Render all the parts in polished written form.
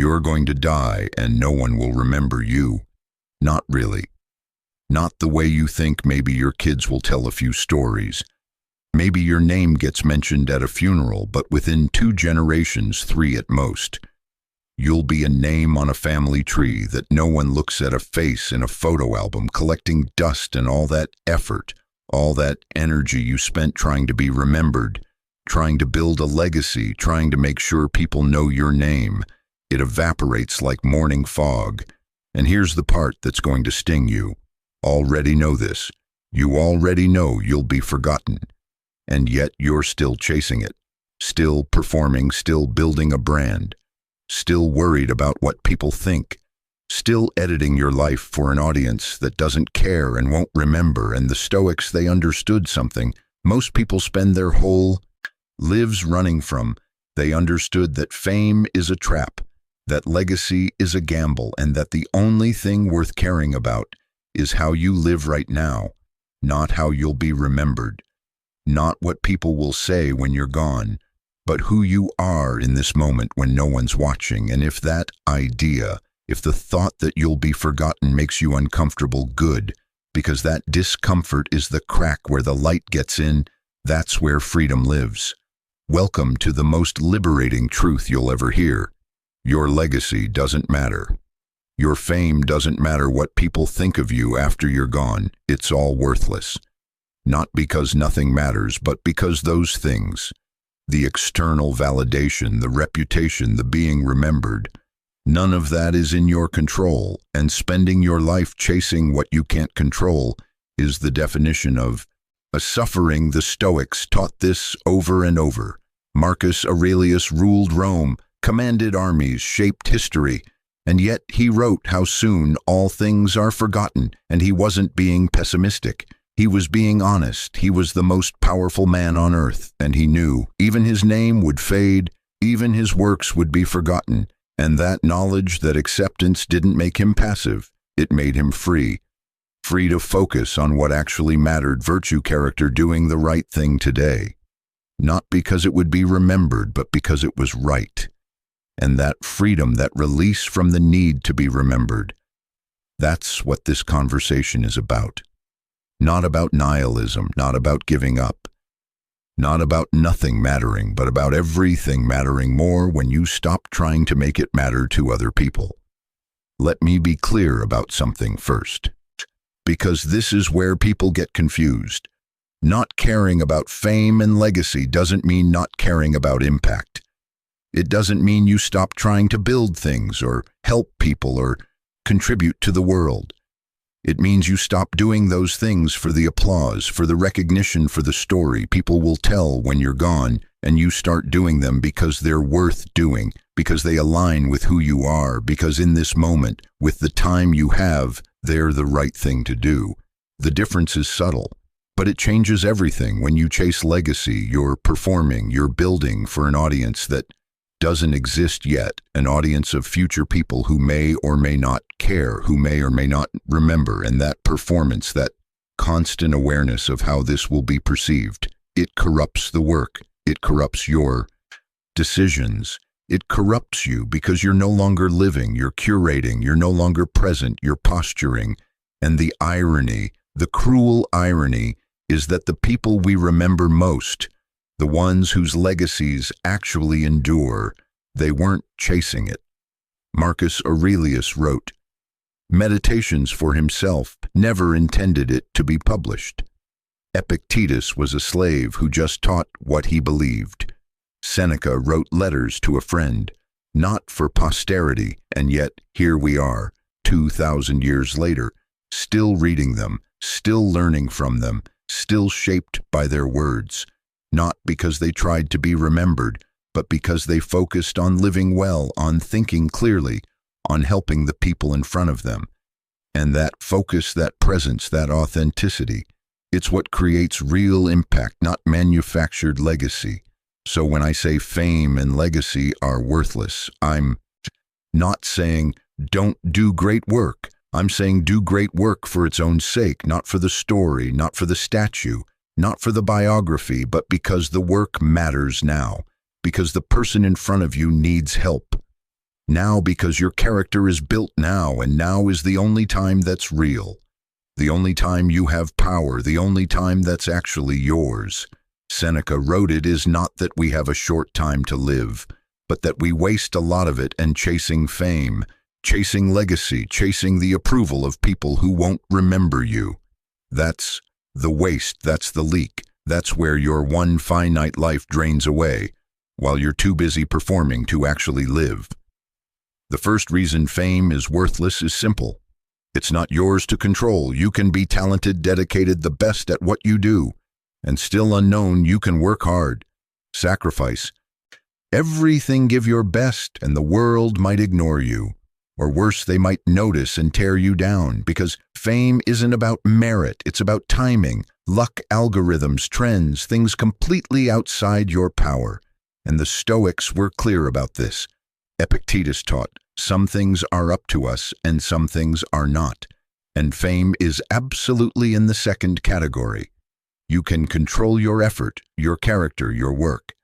You're going to die and no one will remember you. Not really. Not the way you think. Maybe your kids will tell a few stories. Maybe your name gets mentioned at a funeral, but within 2 generations, 3 at most, you'll be a name on a family tree that no one looks at, a face in a photo album, collecting dust, and all that effort, all that energy you spent trying to be remembered, trying to build a legacy, trying to make sure people know your name. It evaporates like morning fog. And here's the part that's going to sting you. Already know this. You already know you'll be forgotten. And yet you're still chasing it, still performing, still building a brand, still worried about what people think, still editing your life for an audience that doesn't care and won't remember. And the Stoics, they understood something most people spend their whole lives running from. They understood that fame is a trap, that legacy is a gamble, and that the only thing worth caring about is how you live right now, not how you'll be remembered. Not what people will say when you're gone, but who you are in this moment when no one's watching. And if that idea, if the thought that you'll be forgotten makes you uncomfortable, good, because that discomfort is the crack where the light gets in. That's where freedom lives. Welcome to the most liberating truth you'll ever hear. Your legacy doesn't matter. Your fame doesn't matter. What people think of you after you're gone, it's all worthless. Not because nothing matters, but because those things, the external validation, the reputation, the being remembered, none of that is in your control, and spending your life chasing what you can't control is the definition of a suffering. The Stoics taught this over and over. Marcus Aurelius ruled Rome, commanded armies, shaped history, and yet he wrote how soon all things are forgotten, and he wasn't being pessimistic. He was being honest. He was the most powerful man on earth, and he knew even his name would fade, even his works would be forgotten. And that knowledge, that acceptance, didn't make him passive. It made him free. Free to focus on what actually mattered: virtue, character, doing the right thing today. Not because it would be remembered, but because it was right. And that freedom, that release from the need to be remembered, that's what this conversation is about. Not about nihilism, not about giving up, not about nothing mattering, but about everything mattering more when you stop trying to make it matter to other people. Let me be clear about something first, because this is where people get confused. Not caring about fame and legacy doesn't mean not caring about impact. It doesn't mean you stop trying to build things or help people or contribute to the world. It means you stop doing those things for the applause, for the recognition, for the story people will tell when you're gone, and you start doing them because they're worth doing, because they align with who you are, because in this moment, with the time you have, they're the right thing to do. The difference is subtle, but it changes everything. When you chase legacy, you're performing, you're building for an audience that doesn't exist yet, an audience of future people who may or may not care, who may or may not remember. And that performance, that constant awareness of how this will be perceived, it corrupts the work. It corrupts your decisions. It corrupts you because you're no longer living, you're curating, you're no longer present, you're posturing. And the irony, the cruel irony, is that the people we remember most, the ones whose legacies actually endure, they weren't chasing it. Marcus Aurelius wrote, "Meditations for himself, never intended it to be published." Epictetus was a slave who just taught what he believed. Seneca wrote letters to a friend, not for posterity, and yet here we are, 2,000 years later, still reading them, still learning from them, still shaped by their words. Not because they tried to be remembered, but because they focused on living well, on thinking clearly, on helping the people in front of them. And that focus, that presence, that authenticity, it's what creates real impact, not manufactured legacy. So when I say fame and legacy are worthless, I'm not saying don't do great work. I'm saying do great work for its own sake, not for the story, not for the statue, not for the biography, but because the work matters now, because the person in front of you needs help. Now because your character is built now, and now is the only time that's real. The only time you have power, the only time that's actually yours. Seneca wrote, "It is not that we have a short time to live, but that we waste a lot of it and chasing fame, chasing legacy, chasing the approval of people who won't remember you." That's the waste, that's the leak. That's where your one finite life drains away, while you're too busy performing to actually live. The first reason fame is worthless is simple. It's not yours to control. You can be talented, dedicated, the best at what you do, and still unknown. You can work hard, sacrifice everything, give your best, and the world might ignore you. Or worse, they might notice and tear you down, because fame isn't about merit. It's about timing, luck, algorithms, trends, things completely outside your power. And the Stoics were clear about this. Epictetus taught, some things are up to us and some things are not. And fame is absolutely in the second category. You can control your effort, your character, your work.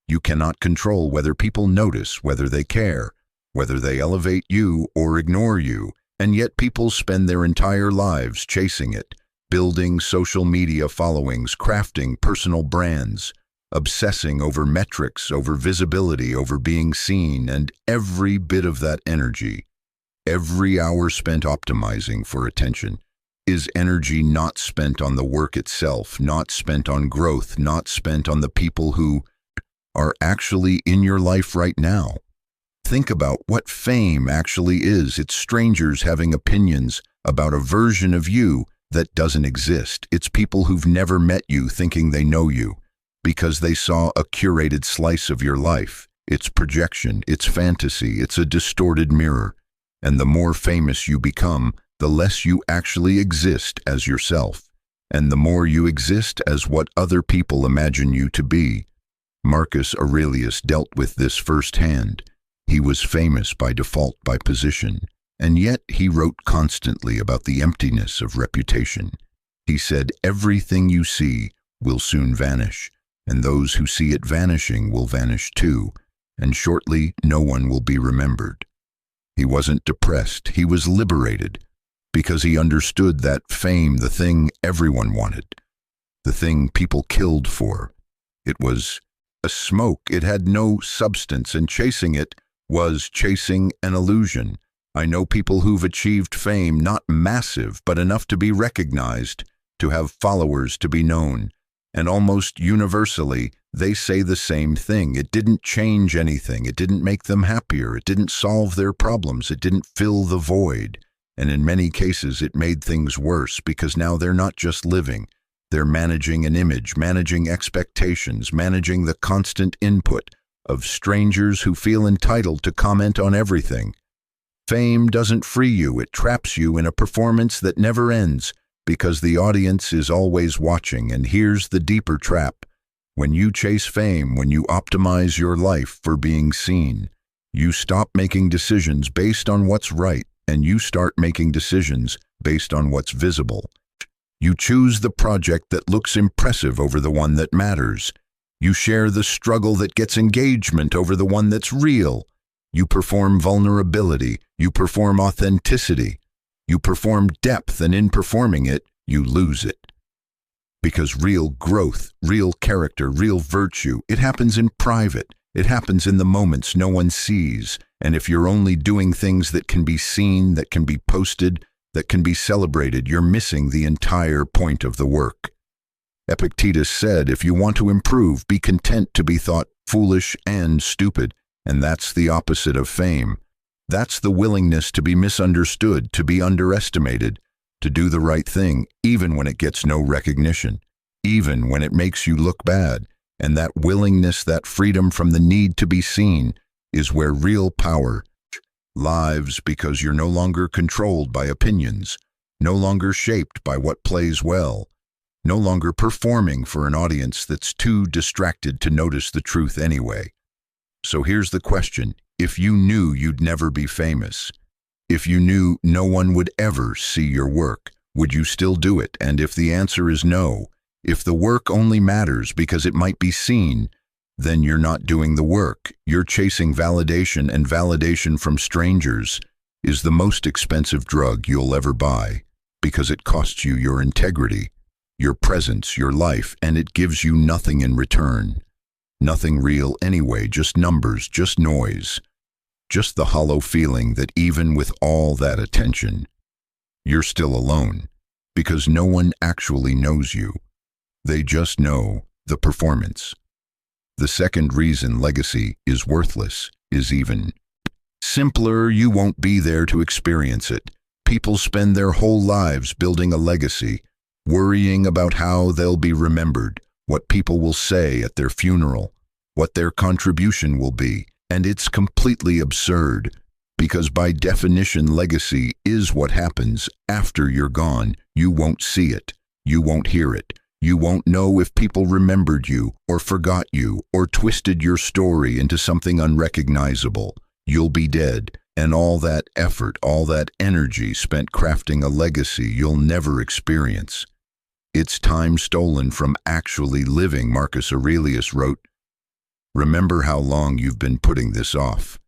You cannot control whether people notice, whether they care, whether they elevate you or ignore you, and yet people spend their entire lives chasing it, building social media followings, crafting personal brands, obsessing over metrics, over visibility, over being seen, and every bit of that energy, every hour spent optimizing for attention, is energy not spent on the work itself, not spent on growth, not spent on the people who are actually in your life right now. Think about what fame actually is. It's strangers having opinions about a version of you that doesn't exist. It's people who've never met you thinking they know you because they saw a curated slice of your life. It's projection, it's fantasy, it's a distorted mirror. And the more famous you become, the less you actually exist as yourself, and the more you exist as what other people imagine you to be. Marcus Aurelius dealt with this firsthand. He was famous by default, by position, and yet he wrote constantly about the emptiness of reputation. He said, "Everything you see will soon vanish, and those who see it vanishing will vanish too, and shortly no one will be remembered." He wasn't depressed, he was liberated, because he understood that fame, the thing everyone wanted, the thing people killed for, it was a smoke, it had no substance, and chasing it was chasing an illusion. I know people who've achieved fame, not massive, but enough to be recognized, to have followers, to be known. And almost universally, they say the same thing. It didn't change anything. It didn't make them happier. It didn't solve their problems. It didn't fill the void. And in many cases, it made things worse, because now they're not just living. They're managing an image, managing expectations, managing the constant input of strangers who feel entitled to comment on everything. Fame doesn't free you, it traps you in a performance that never ends, because the audience is always watching. And here's the deeper trap. When you chase fame, when you optimize your life for being seen, you stop making decisions based on what's right, and you start making decisions based on what's visible. You choose the project that looks impressive over the one that matters. You share the struggle that gets engagement over the one that's real. You perform vulnerability. You perform authenticity. You perform depth, and in performing it, you lose it. Because real growth, real character, real virtue, it happens in private. It happens in the moments no one sees. And if you're only doing things that can be seen, that can be posted, that can be celebrated, you're missing the entire point of the work. Epictetus said, if you want to improve, be content to be thought foolish and stupid. And that's the opposite of fame. That's the willingness to be misunderstood, to be underestimated, to do the right thing, even when it gets no recognition, even when it makes you look bad. And that willingness, that freedom from the need to be seen, is where real power lives, because you're no longer controlled by opinions, no longer shaped by what plays well, no longer performing for an audience that's too distracted to notice the truth anyway. So here's the question. If you knew you'd never be famous, if you knew no one would ever see your work, would you still do it? And if the answer is no, if the work only matters because it might be seen, then you're not doing the work. You're chasing validation, and validation from strangers is the most expensive drug you'll ever buy because it costs you your integrity, your presence, your life, and it gives you nothing in return. Nothing real anyway, just numbers, just noise, just the hollow feeling that even with all that attention, you're still alone because no one actually knows you. They just know the performance. The second reason legacy is worthless is even simpler. You won't be there to experience it. People spend their whole lives building a legacy, worrying about how they'll be remembered, what people will say at their funeral, what their contribution will be. And it's completely absurd, because by definition, legacy is what happens after you're gone. You won't see it. You won't hear it. You won't know if people remembered you, or forgot you, or twisted your story into something unrecognizable. You'll be dead, and all that effort, all that energy spent crafting a legacy you'll never experience. It's time stolen from actually living, Marcus Aurelius wrote. Remember how long you've been putting this off.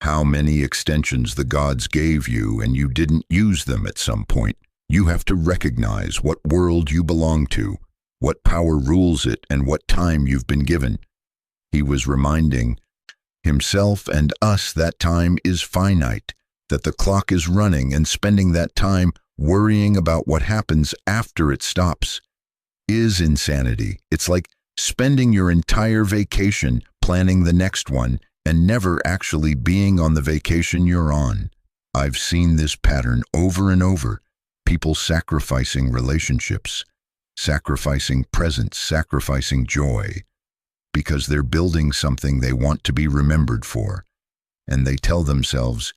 How many extensions the gods gave you and you didn't use them at some point. You have to recognize what world you belong to, what power rules it, and what time you've been given. He was reminding himself and us that time is finite, that the clock is running, and spending that time worrying about what happens after it stops is insanity. It's like spending your entire vacation planning the next one and never actually being on the vacation you're on. I've seen this pattern over and over. People sacrificing relationships, sacrificing presence, sacrificing joy, because they're building something they want to be remembered for. And they tell themselves,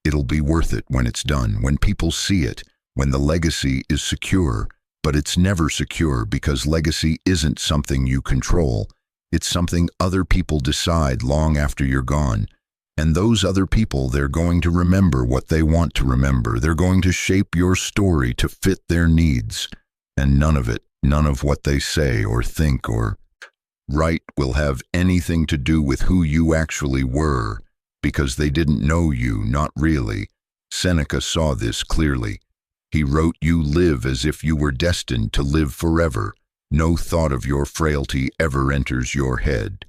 it'll be worth it when it's done, when people see it, when the legacy is secure. But it's never secure, because legacy isn't something you control. It's something other people decide long after you're gone. And those other people, they're going to remember what they want to remember. They're going to shape your story to fit their needs. And none of it, none of what they say or think or write will have anything to do with who you actually were, because they didn't know you, not really. Seneca saw this clearly. He wrote, "You live as if you were destined to live forever. No thought of your frailty ever enters your head.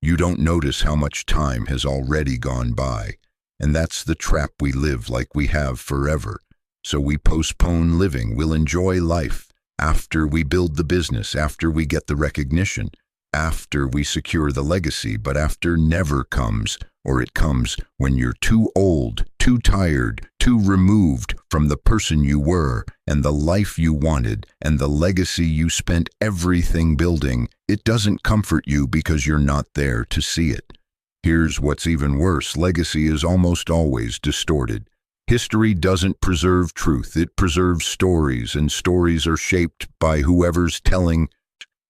You don't notice how much time has already gone by. And that's the trap. We live like we have forever. So we postpone living. We'll enjoy life after we build the business, after we get the recognition, after we secure the legacy. But after never comes, or it comes when you're too old, too tired, too removed from the person you were, and the life you wanted, and the legacy you spent everything building. It doesn't comfort you because you're not there to see it. Here's what's even worse. Legacy is almost always distorted. History doesn't preserve truth. It preserves stories, and stories are shaped by whoever's telling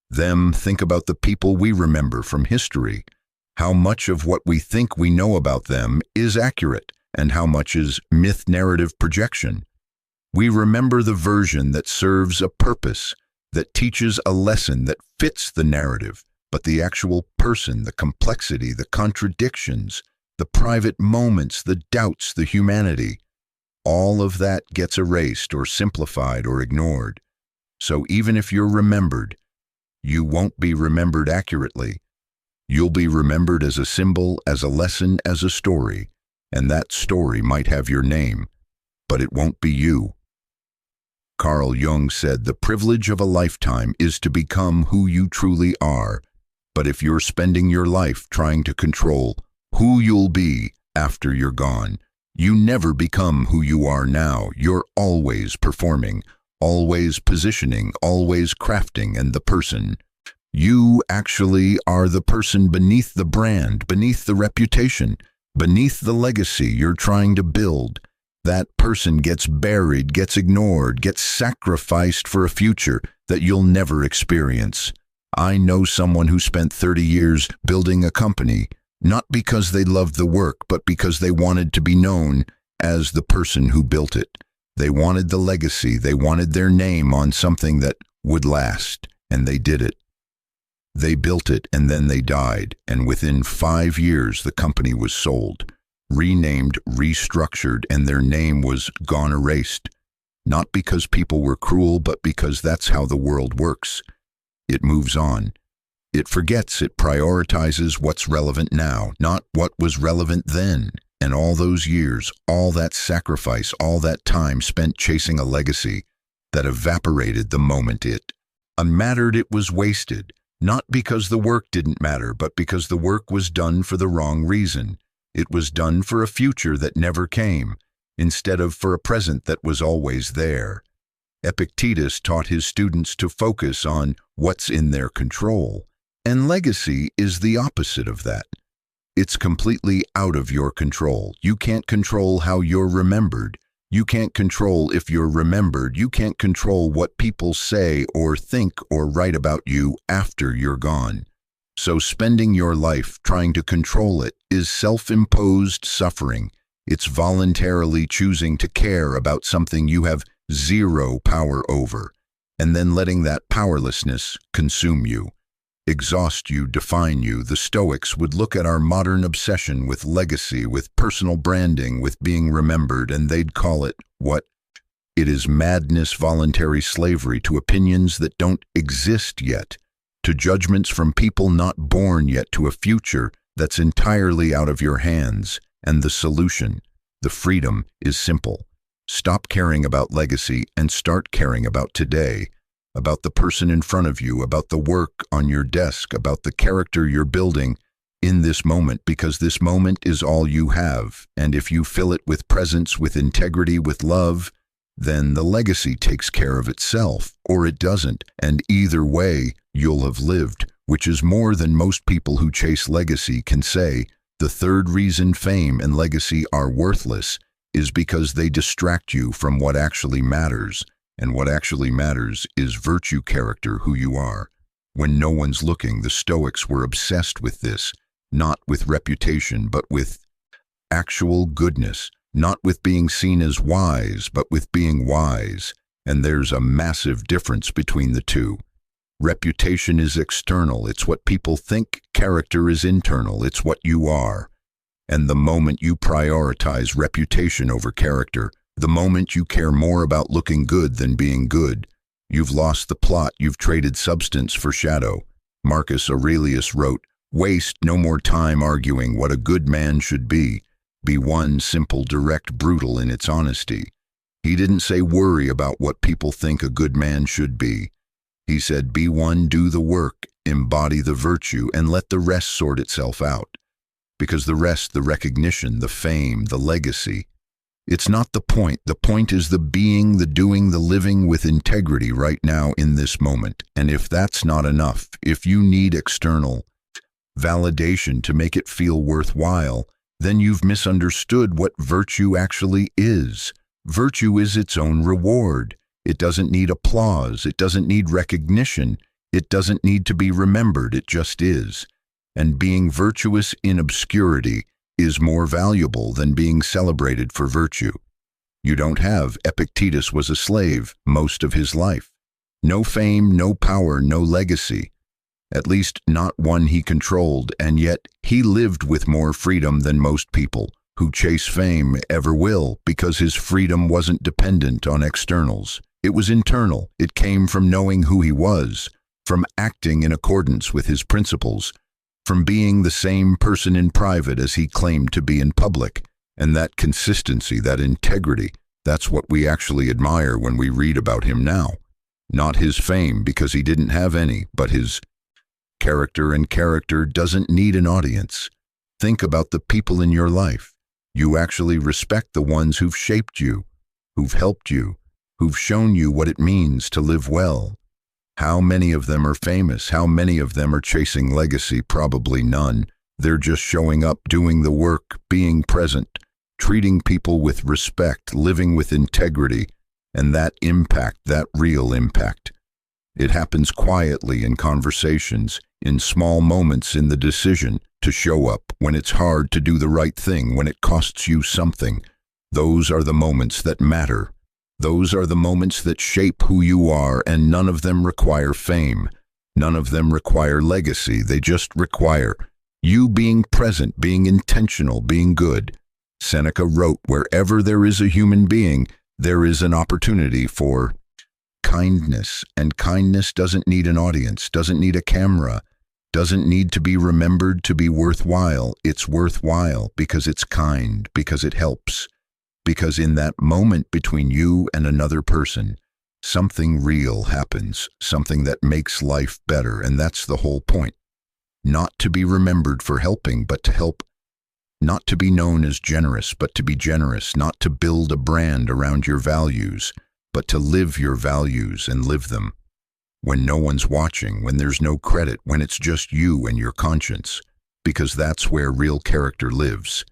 them. Think about the people we remember from history. How much of what we think we know about them is accurate, and how much is myth, narrative projection? We remember the version that serves a purpose, that teaches a lesson, that fits the narrative. But the actual person, the complexity, the contradictions, the private moments, the doubts, the humanity, all of that gets erased or simplified or ignored. So even if you're remembered, you won't be remembered accurately. You'll be remembered as a symbol, as a lesson, as a story. And that story might have your name, but it won't be you. Carl Jung said, the privilege of a lifetime is to become who you truly are. But if you're spending your life trying to control who you'll be after you're gone, you never become who you are now. You're always performing, always positioning, always crafting, and the person you actually are, the person beneath the brand, beneath the reputation, beneath the legacy you're trying to build. That person gets buried, gets ignored, gets sacrificed for a future that you'll never experience. I know someone who spent 30 years building a company, not because they loved the work, but because they wanted to be known as the person who built it. They wanted the legacy, they wanted their name on something that would last, and they did it. They built it and then they died, and within 5 years the company was sold, renamed, restructured, and their name was gone erased. Not because people were cruel, but because that's how the world works. It moves on. It forgets, it prioritizes what's relevant now, not what was relevant then. And all those years, all that sacrifice, all that time spent chasing a legacy that evaporated the moment it unmattered, it was wasted. Not because the work didn't matter, but because the work was done for the wrong reason. It was done for a future that never came, instead of for a present that was always there. Epictetus taught his students to focus on what's in their control, and legacy is the opposite of that. It's completely out of your control. You can't control how you're remembered. You can't control if you're remembered. You can't control what people say or think or write about you after you're gone. So spending your life trying to control it is self-imposed suffering. It's voluntarily choosing to care about something you have zero power over, and then letting that powerlessness consume you, exhaust you, define you. The Stoics would look at our modern obsession with legacy, with personal branding, with being remembered, and they'd call it what? It is madness, voluntary slavery to opinions that don't exist yet, to judgments from people not born yet, to a future that's entirely out of your hands. And the solution, the freedom, is simple. Stop caring about legacy and start caring about today, about the person in front of you, about the work on your desk, about the character you're building in this moment, because this moment is all you have. And if you fill it with presence, with integrity, with love, then the legacy takes care of itself, or it doesn't. And either way, you'll have lived, which is more than most people who chase legacy can say. The third reason fame and legacy are worthless is because they distract you from what actually matters. And what actually matters is virtue, character, who you are. When no one's looking, the Stoics were obsessed with this, not with reputation, but with actual goodness, not with being seen as wise, but with being wise. And there's a massive difference between the two. Reputation is external. It's what people think. Character is internal. It's what you are. And the moment you prioritize reputation over character, the moment you care more about looking good than being good, you've lost the plot. You've traded substance for shadow. Marcus Aurelius wrote, "Waste no more time arguing what a good man should be. Be one, simple, direct, brutal in its honesty." He didn't say worry about what people think a good man should be. He said, be one, do the work, embody the virtue, and let the rest sort itself out. Because the rest, the recognition, the fame, the legacy, it's not the point. The point is the being, the doing, the living with integrity right now in this moment. And if that's not enough, if you need external validation to make it feel worthwhile, then you've misunderstood what virtue actually is. Virtue is its own reward. It doesn't need applause. It doesn't need recognition. It doesn't need to be remembered. It just is. And being virtuous in obscurity is more valuable than being celebrated for virtue. You don't have. Epictetus was a slave most of his life. No fame, no power, no legacy. At least not one he controlled, and yet he lived with more freedom than most people who chase fame ever will, because his freedom wasn't dependent on externals. It was internal. It came from knowing who he was, from acting in accordance with his principles, from being the same person in private as he claimed to be in public. And that consistency, that integrity, that's what we actually admire when we read about him now. Not his fame, because he didn't have any, but his character, and character doesn't need an audience. Think about the people in your life. You actually respect the ones who've shaped you, who've helped you, who've shown you what it means to live well. How many of them are famous? How many of them are chasing legacy? Probably none. They're just showing up, doing the work, being present, treating people with respect, living with integrity, and that impact, that real impact. It happens quietly in conversations, in small moments, in the decision to show up when it's hard to do the right thing, when it costs you something. Those are the moments that matter. Those are the moments that shape who you are, and none of them require fame. None of them require legacy. They just require you being present, being intentional, being good. Seneca wrote, wherever there is a human being, there is an opportunity for kindness. And kindness doesn't need an audience, doesn't need a camera, doesn't need to be remembered to be worthwhile. It's worthwhile because it's kind, because it helps, because in that moment between you and another person, something real happens, something that makes life better. And that's the whole point. Not to be remembered for helping, but to help. Not to be known as generous, but to be generous. Not to build a brand around your values, but to live your values and live them. When no one's watching, when there's no credit, when it's just you and your conscience, because that's where real character lives.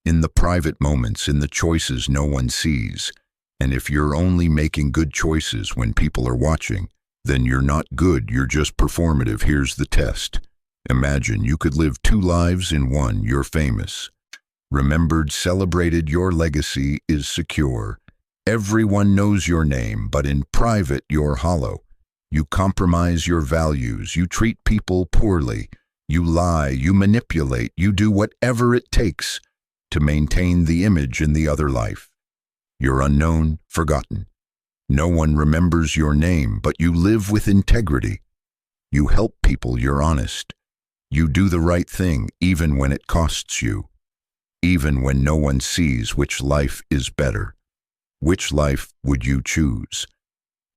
In the private moments, in the choices no one sees. And if you're only making good choices when people are watching, then you're not good, you're just performative. Here's the test. Imagine you could live 2 lives in one. You're famous, remembered, celebrated, your legacy is secure. Everyone knows your name, but in private you're hollow. You compromise your values, you treat people poorly, you lie, you manipulate, you do whatever it takes to maintain the image in the other life. You're unknown, forgotten. No one remembers your name, but you live with integrity. You help people, you're honest. You do the right thing, even when it costs you. Even when no one sees. Which life is better? Which life would you choose?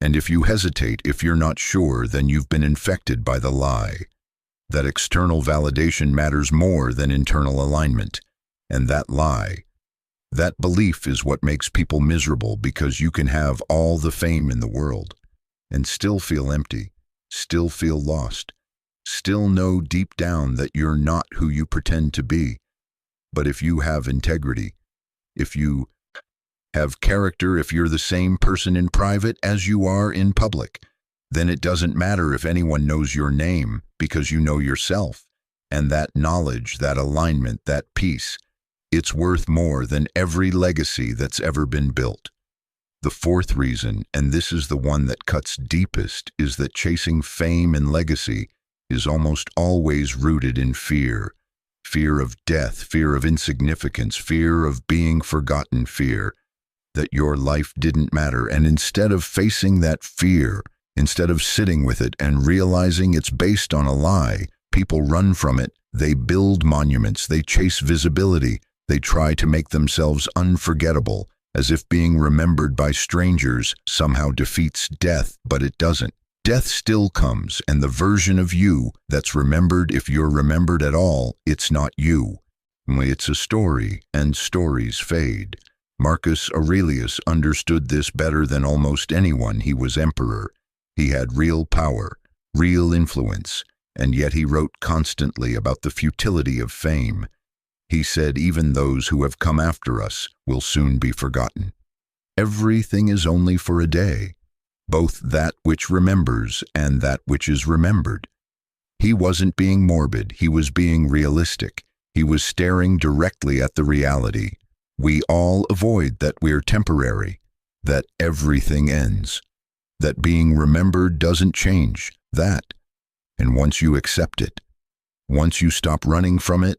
And if you hesitate, if you're not sure, then you've been infected by the lie. That external validation matters more than internal alignment. And that lie, that belief is what makes people miserable, because you can have all the fame in the world and still feel empty, still feel lost, still know deep down that you're not who you pretend to be. But if you have integrity, if you have character, if you're the same person in private as you are in public, then it doesn't matter if anyone knows your name, because you know yourself. And that knowledge, that alignment, that peace, it's worth more than every legacy that's ever been built. The 4th reason, and this is the one that cuts deepest, is that chasing fame and legacy is almost always rooted in fear. Fear of death, fear of insignificance, fear of being forgotten, fear that your life didn't matter. And instead of facing that fear, instead of sitting with it and realizing it's based on a lie, people run from it. They build monuments, they chase visibility, they try to make themselves unforgettable, as if being remembered by strangers somehow defeats death, but it doesn't. Death still comes, and the version of you that's remembered, if you're remembered at all, it's not you. It's a story, and stories fade. Marcus Aurelius understood this better than almost anyone. He was emperor. He had real power, real influence, and yet he wrote constantly about the futility of fame. He said, even those who have come after us will soon be forgotten. Everything is only for a day, both that which remembers and that which is remembered. He wasn't being morbid, he was being realistic. He was staring directly at the reality. We all avoid that we're temporary, that everything ends, that being remembered doesn't change, that. And once you accept it, once you stop running from it,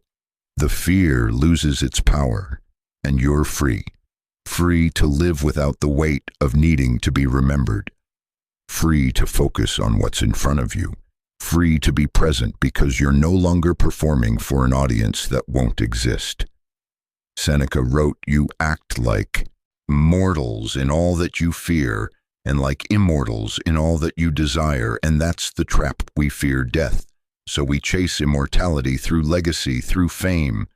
the fear loses its power, and you're free. Free to live without the weight of needing to be remembered. Free to focus on what's in front of you. Free to be present because you're no longer performing for an audience that won't exist. Seneca wrote, you act like mortals in all that you fear, and like immortals in all that you desire, and that's the trap. We fear death. So we chase immortality through legacy, through fame,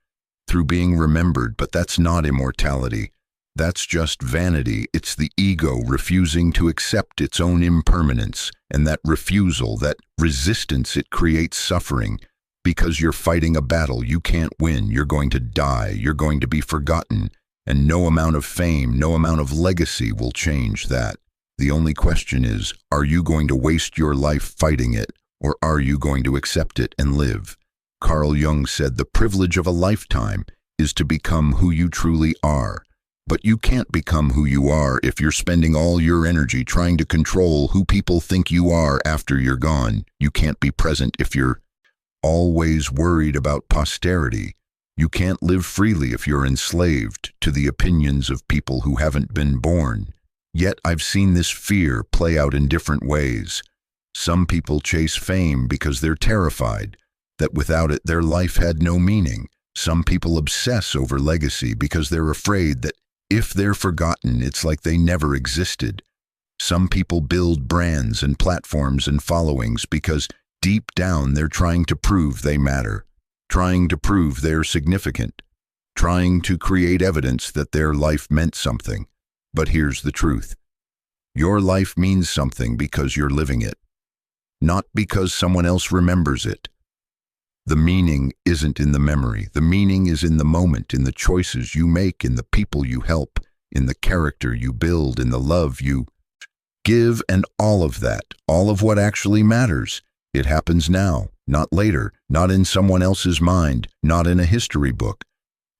through being remembered, but that's not immortality. That's just vanity. It's the ego refusing to accept its own impermanence, and that refusal, that resistance, it creates suffering. Because you're fighting a battle you can't win. You're going to die. You're going to be forgotten, and no amount of fame, no amount of legacy will change that. The only question is, are you going to waste your life fighting it, or are you going to accept it and live? Carl Jung said the privilege of a lifetime is to become who you truly are. But you can't become who you are if you're spending all your energy trying to control who people think you are after you're gone. You can't be present if you're always worried about posterity. You can't live freely if you're enslaved to the opinions of people who haven't been born. Yet I've seen this fear play out in different ways. Some people chase fame because they're terrified that without it their life had no meaning. Some people obsess over legacy because they're afraid that if they're forgotten, it's like they never existed. Some people build brands and platforms and followings because deep down they're trying to prove they matter, trying to prove they're significant, trying to create evidence that their life meant something. But here's the truth. Your life means something because you're living it, not because someone else remembers it. The meaning isn't in the memory. The meaning is in the moment, in the choices you make, in the people you help, in the character you build, in the love you give, and all of that, all of what actually matters. It happens now, not later, not in someone else's mind, not in a history book.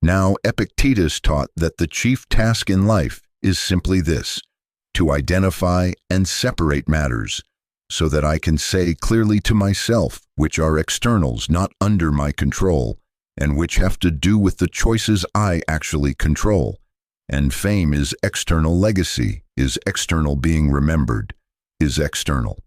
Now, Epictetus taught that the chief task in life is simply this: to identify and separate matters, so that I can say clearly to myself which are externals not under my control, and which have to do with the choices I actually control. And fame is external legacy, is external being remembered, is external.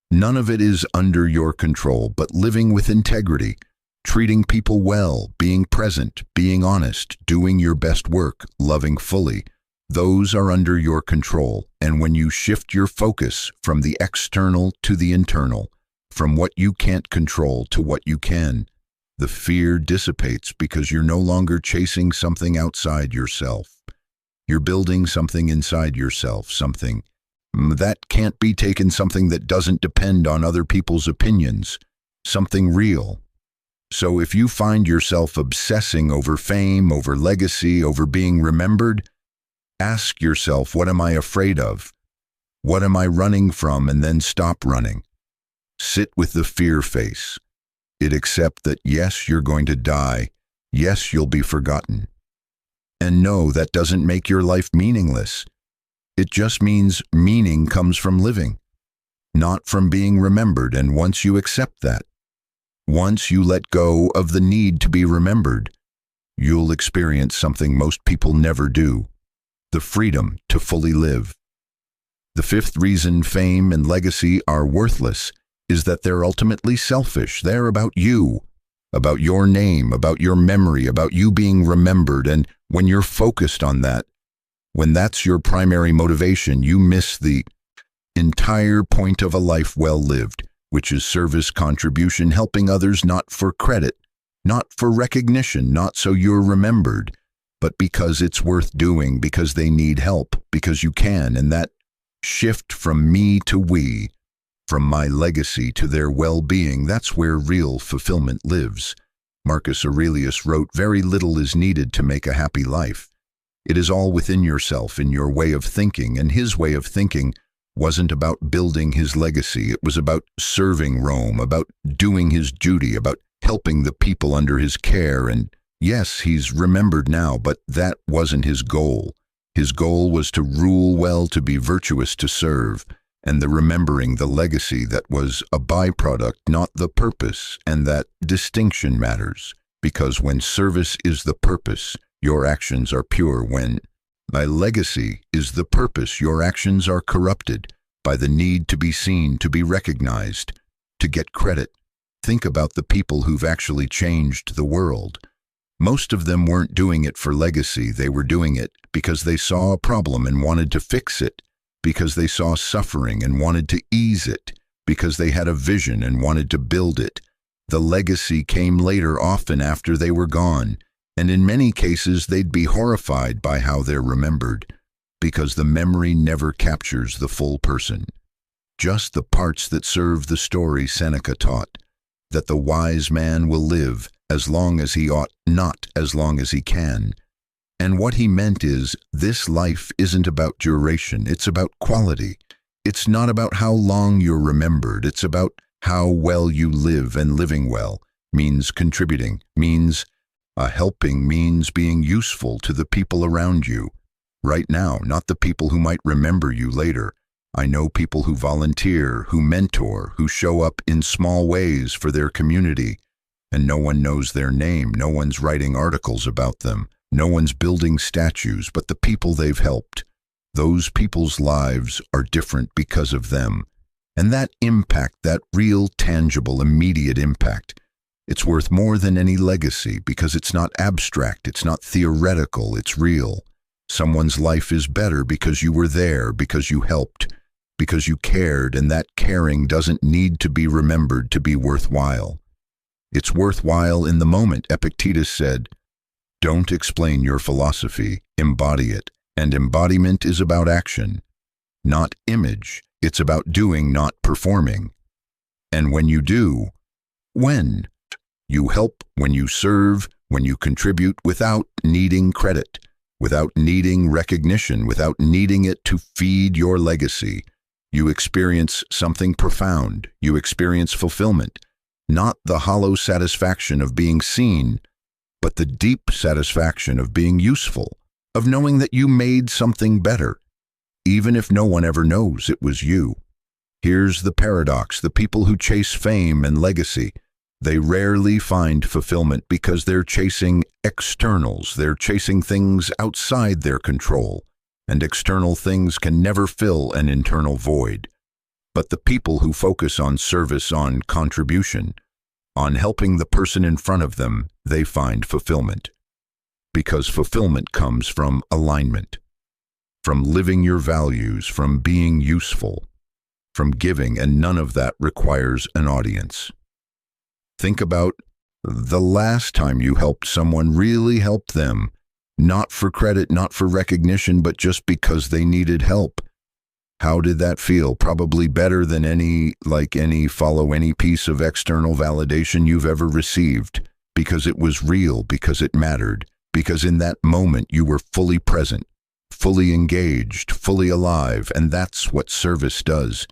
None of it is under your control, but living with integrity, treating people well, being present, being honest, doing your best work, loving fully. Those are under your control, and when you shift your focus from the external to the internal, from what you can't control to what you can, the fear dissipates because you're no longer chasing something outside yourself. You're building something inside yourself, something that can't be taken, something that doesn't depend on other people's opinions, something real. So if you find yourself obsessing over fame, over legacy, over being remembered, ask yourself, what am I afraid of? What am I running from? And then stop running. Sit with the fear face. It accept that yes, you're going to die. Yes, you'll be forgotten. And no, that doesn't make your life meaningless. It just means meaning comes from living, not from being remembered. And once you accept that, once you let go of the need to be remembered, you'll experience something most people never do: the freedom to fully live. The fifth reason fame and legacy are worthless is that they're ultimately selfish. They're about you, about your name, about your memory, about you being remembered. And when you're focused on that, when that's your primary motivation, you miss the entire point of a life well lived, which is service, contribution, helping others, not for credit, not for recognition, not so you're remembered, but because it's worth doing, because they need help, because you can. And that shift from me to we, from my legacy to their well-being, that's where real fulfillment lives. Marcus Aurelius wrote, "Very little is needed to make a happy life. It is all within yourself, in your way of thinking." And his way of thinking wasn't about building his legacy. It was about serving Rome, about doing his duty, about helping the people under his care. And yes, he's remembered now, but that wasn't his goal. His goal was to rule well, to be virtuous, to serve, and the remembering, the legacy, that was a byproduct, not the purpose. And that distinction matters, because when service is the purpose, your actions are pure. When my legacy is the purpose, your actions are corrupted by the need to be seen, to be recognized, to get credit. Think about the people who've actually changed the world. Most of them weren't doing it for legacy. They were doing it because they saw a problem and wanted to fix it, because they saw suffering and wanted to ease it, because they had a vision and wanted to build it. The legacy came later, often after they were gone, and in many cases they'd be horrified by how they're remembered, because the memory never captures the full person, just the parts that serve the story. Seneca taught that the wise man will live as long as he ought, not as long as he can. And what he meant is, this life isn't about duration, it's about quality. It's not about how long you're remembered, it's about how well you live. And living well means contributing, means helping, means being useful to the people around you. right now, not the people who might remember you later. I know people who volunteer, who mentor, who show up in small ways for their community, and no one knows their name. No one's writing articles about them. No one's building statues, but the people they've helped. Those people's lives are different because of them. And that impact, that real, tangible, immediate impact, it's worth more than any legacy because it's not abstract, it's not theoretical, it's real. Someone's life is better because you were there, because you helped, because you cared, and that caring doesn't need to be remembered to be worthwhile. It's worthwhile in the moment. Epictetus said, "Don't explain your philosophy, embody it." And embodiment is about action, not image. It's about doing, not performing. And when you do, when you help, when you serve, when you contribute without needing credit, without needing recognition, without needing it to feed your legacy, you experience something profound. You experience fulfillment, not the hollow satisfaction of being seen, but the deep satisfaction of being useful, of knowing that you made something better, even if no one ever knows it was you. Here's the paradox. The people who chase fame and legacy, they rarely find fulfillment because they're chasing externals. They're chasing things outside their control, and external things can never fill an internal void. But the people who focus on service, on contribution, on helping the person in front of them, they find fulfillment. Because fulfillment comes from alignment, from living your values, from being useful, from giving, and none of that requires an audience. Think about the last time you helped someone, really helped them, not for credit, not for recognition, but just because they needed help. How did that feel? Probably better than any piece of external validation you've ever received, because it was real, because it mattered, because in that moment you were fully present, fully engaged, fully alive, and that's what service does.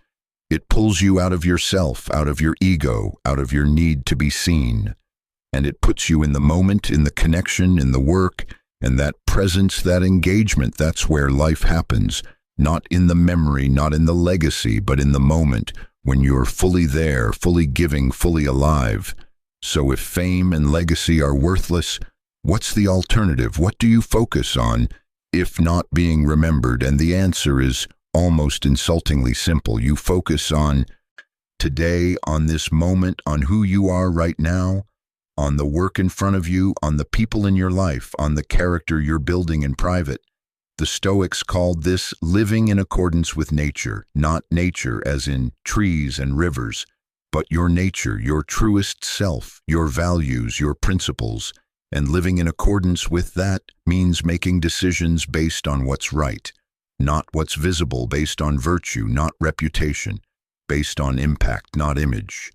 It pulls you out of yourself, out of your ego, out of your need to be seen, and it puts you in the moment, in the connection, in the work, and that presence, that engagement. That's where life happens. Not in the memory, not in the legacy, but in the moment when you're fully there, fully giving, fully alive. So if fame and legacy are worthless, what's the alternative? What do you focus on, if not being remembered? And the answer is almost insultingly simple. You focus on today, on this moment, on who you are right now, on the work in front of you, on the people in your life, on the character you're building in private. The Stoics called this living in accordance with nature, not nature as in trees and rivers, but your nature, your truest self, your values, your principles. And living in accordance with that means making decisions based on what's right, not what's visible, based on virtue, not reputation, based on impact, not image.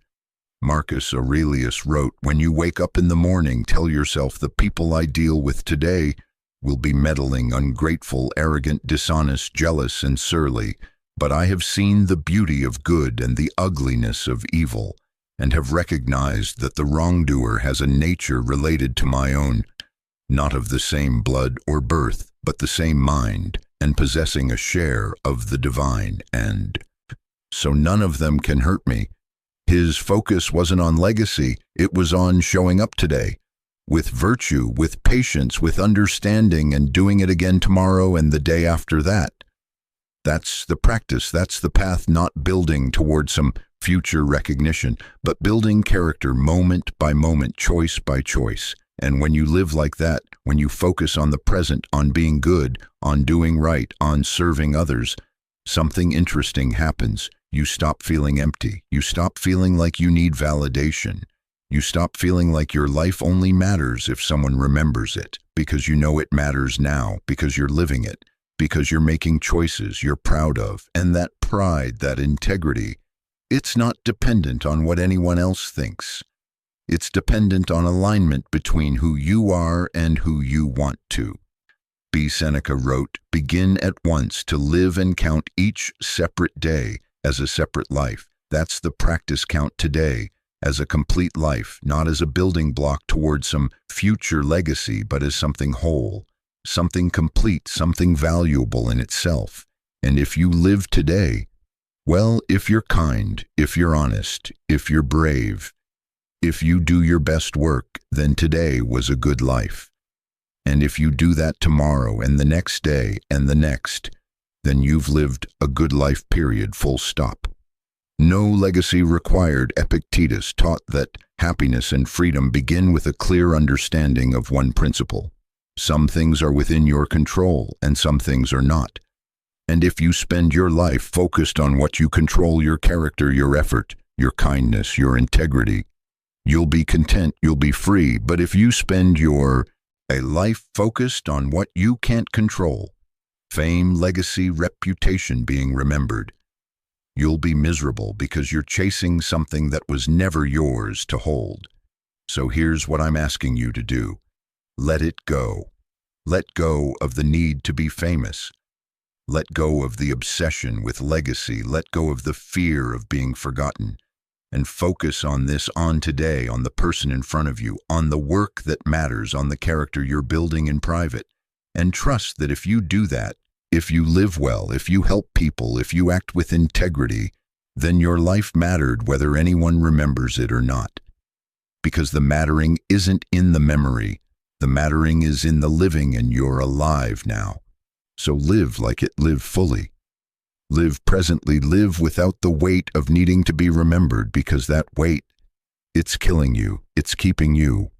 Marcus Aurelius wrote, "When you wake up in the morning, tell yourself the people I deal with today will be meddling, ungrateful, arrogant, dishonest, jealous, and surly, but I have seen the beauty of good and the ugliness of evil, and have recognized that the wrongdoer has a nature related to my own, not of the same blood or birth, but the same mind, and possessing a share of the divine, and so none of them can hurt me." His focus wasn't on legacy, it was on showing up today, with virtue, with patience, with understanding, and doing it again tomorrow and the day after that. That's the practice, that's the path, not building toward some future recognition, but building character moment by moment, choice by choice. And when you live like that, when you focus on the present, on being good, on doing right, on serving others, something interesting happens. You stop feeling empty. You stop feeling like you need validation. You stop feeling like your life only matters if someone remembers it, because you know it matters now, because you're living it, because you're making choices you're proud of. And that pride, that integrity, it's not dependent on what anyone else thinks. It's dependent on alignment between who you are and who you want to. B. Seneca wrote, "Begin at once to live and count each separate day as a separate life." That's the practice. Count today as a complete life, not as a building block towards some future legacy, but as something whole. something complete, something valuable in itself. And if you live today, well, if you're kind, if you're honest, if you're brave, if you do your best work, then today was a good life. And if you do that tomorrow and the next day and the next, then you've lived a good life, period, full stop. No legacy required. Epictetus taught that happiness and freedom begin with a clear understanding of one principle. Some things are within your control and some things are not. And if you spend your life focused on what you control, your character, your effort, your kindness, your integrity, you'll be content, you'll be free. But if you spend a life focused on what you can't control, fame, legacy, reputation, being remembered, you'll be miserable because you're chasing something that was never yours to hold. So here's what I'm asking you to do. Let it go. Let go of the need to be famous. Let go of the obsession with legacy. Let go of the fear of being forgotten. And focus on this, on today, on the person in front of you, on the work that matters, on the character you're building in private. And trust that if you do that, if you live well, if you help people, if you act with integrity, then your life mattered whether anyone remembers it or not. Because the mattering isn't in the memory, the mattering is in the living, and you're alive now. So live like it, live fully. Live presently, live without the weight of needing to be remembered, because that weight, it's killing you, it's keeping you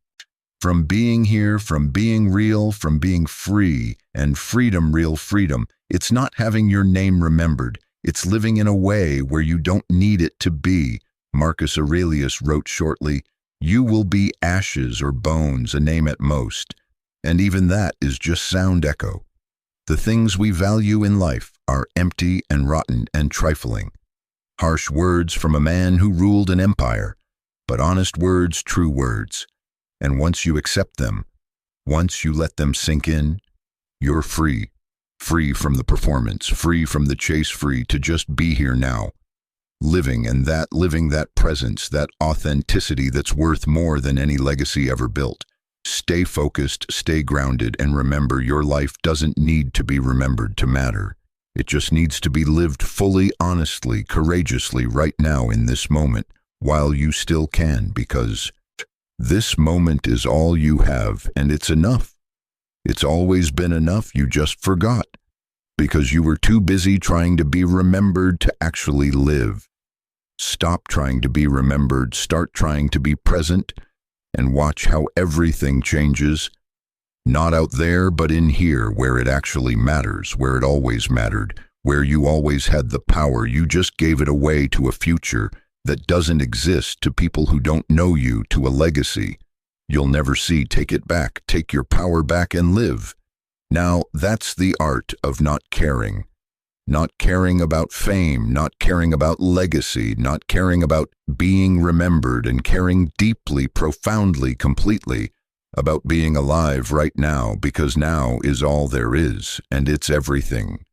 from being here, from being real, from being free, and freedom, real freedom. It's not having your name remembered. It's living in a way where you don't need it to be. Marcus Aurelius wrote shortly, "You will be ashes or bones, a name at most." And even that is just sound echo. The things we value in life are empty and rotten and trifling. Harsh words from a man who ruled an empire, but honest words, true words. And once you accept them, once you let them sink in, you're free. Free from the performance, free from the chase, free to just be here now. Living that presence, that authenticity that's worth more than any legacy ever built. Stay focused, stay grounded, and remember, your life doesn't need to be remembered to matter. It just needs to be lived fully, honestly, courageously right now in this moment, while you still can, because this moment is all you have, and it's enough. It's always been enough, you just forgot, because you were too busy trying to be remembered to actually live. Stop trying to be remembered, start trying to be present, and watch how everything changes. Not out there, but in here, where it actually matters, where it always mattered, where you always had the power. You just gave it away to a future that doesn't exist, to people who don't know you, to a legacy you'll never see. Take it back, take your power back and live. Now, that's the art of not caring. Not caring about fame, not caring about legacy, not caring about being remembered, and caring deeply, profoundly, completely about being alive right now, because now is all there is, and it's everything.